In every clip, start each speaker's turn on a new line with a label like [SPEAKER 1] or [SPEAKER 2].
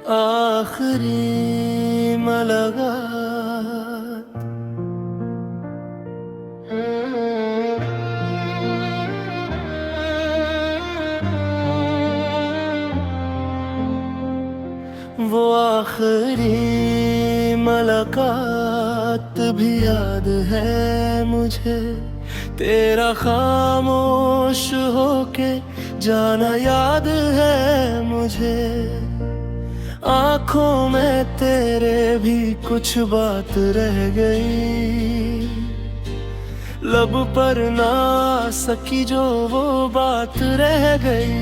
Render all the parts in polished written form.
[SPEAKER 1] आखिरी मुलाकात वो आखिरी मुलाकात भी याद है मुझे। तेरा खामोश होके जाना याद है मुझे। आँखों में तेरे भी कुछ बात रह गई, लब पर ना सकी जो वो बात रह गई।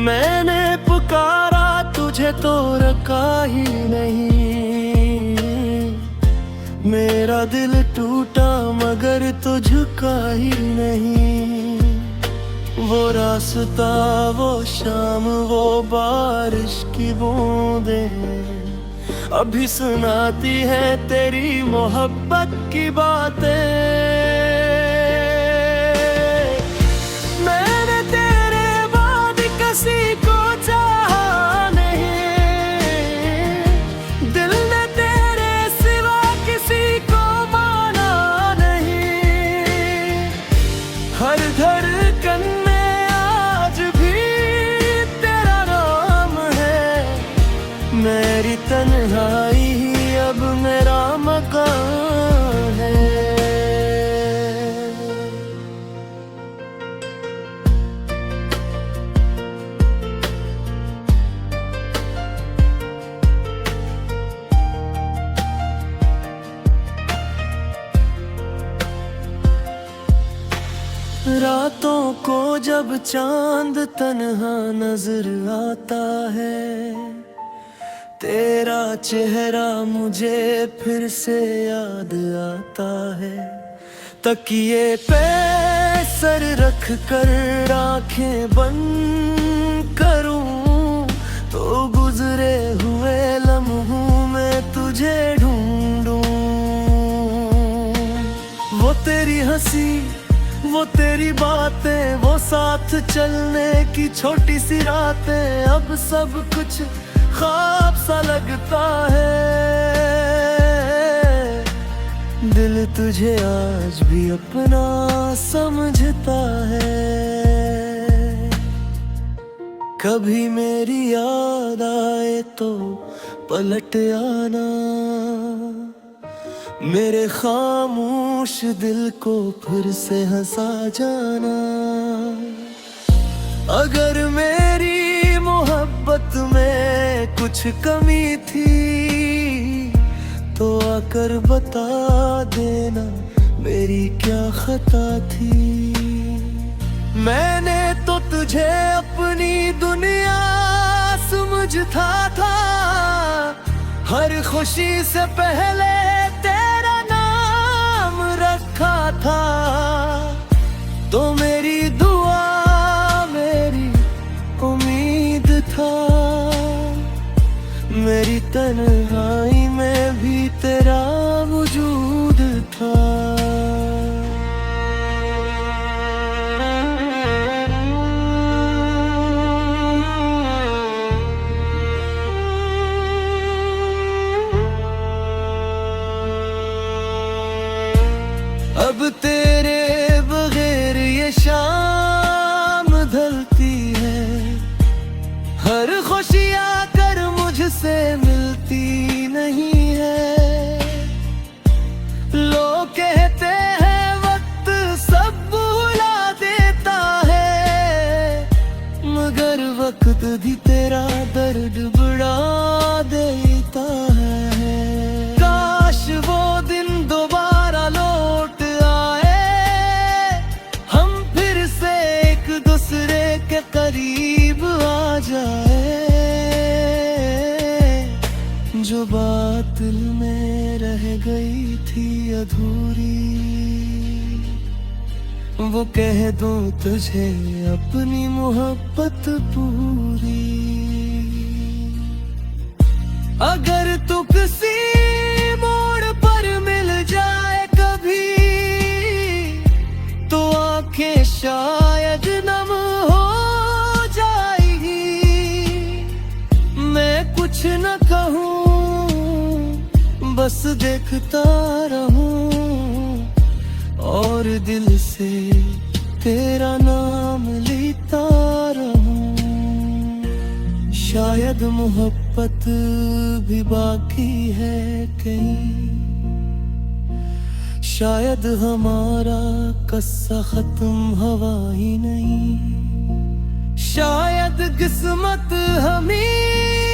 [SPEAKER 1] मैंने पुकारा तुझे तो रखा ही नहीं, मेरा दिल टूटा मगर तो झुका ही नहीं। वो रास्ता, वो शाम, वो बारिश की बूंदें अभी सुनाती है तेरी मोहब्बत की बातें। मैंने तेरे बाद किसी को चाहा नहीं, दिल ने तेरे सिवा किसी को माना नहीं। हर धड़कन मेरी तन्हाई ही अब मेरा मकान है। रातों को जब चांद तन्हा नजर आता है, तेरा चेहरा मुझे फिर से याद आता है। तकिए पे सर रख कर आंखें बंद करूं तो गुजरे हुए लम्हों में तुझे ढूंढूं। वो तेरी हंसी, वो तेरी बातें, वो साथ चलने की छोटी सी रातें, अब सब कुछ ख्वाब सा लगता है। दिल तुझे आज भी अपना समझता है। कभी मेरी याद आए तो पलट आना, मेरे खामोश दिल को फिर से हंसा जाना। अगर मेरी मोहब्बत में कुछ कमी थी तो आकर बता देना मेरी क्या खता थी। मैंने तो तुझे अपनी दुनिया समझता था, हर खुशी से पहले तेरा नाम रखा था। तो मेरी दुआ, मेरी उम्मीद था, मेरी तन्हाई में भी तेरा वजूद था। अब तेरे बगैर ये शाम ढलती है, हर खुशियाँ कर मुझसे मिलती नहीं है। लोग कहते हैं वक्त सब भुला देता है, मगर वक्त भी तेरा दर्द बढ़ा देता है। काश वो दिन दोबारा लौट आए, हम फिर से एक दूसरे के करीब आ जाए। जो बात दिल में रह गई थी अधूरी, वो कह दूं तुझे अपनी मोहब्बत पूरी। अगर तू किसी बस देखता रहूं और दिल से तेरा नाम लेता रहूं। शायद मोहब्बत भी बाकी है कहीं, शायद हमारा कस्सा खत्म हवा ही नहीं, शायद किस्मत हमें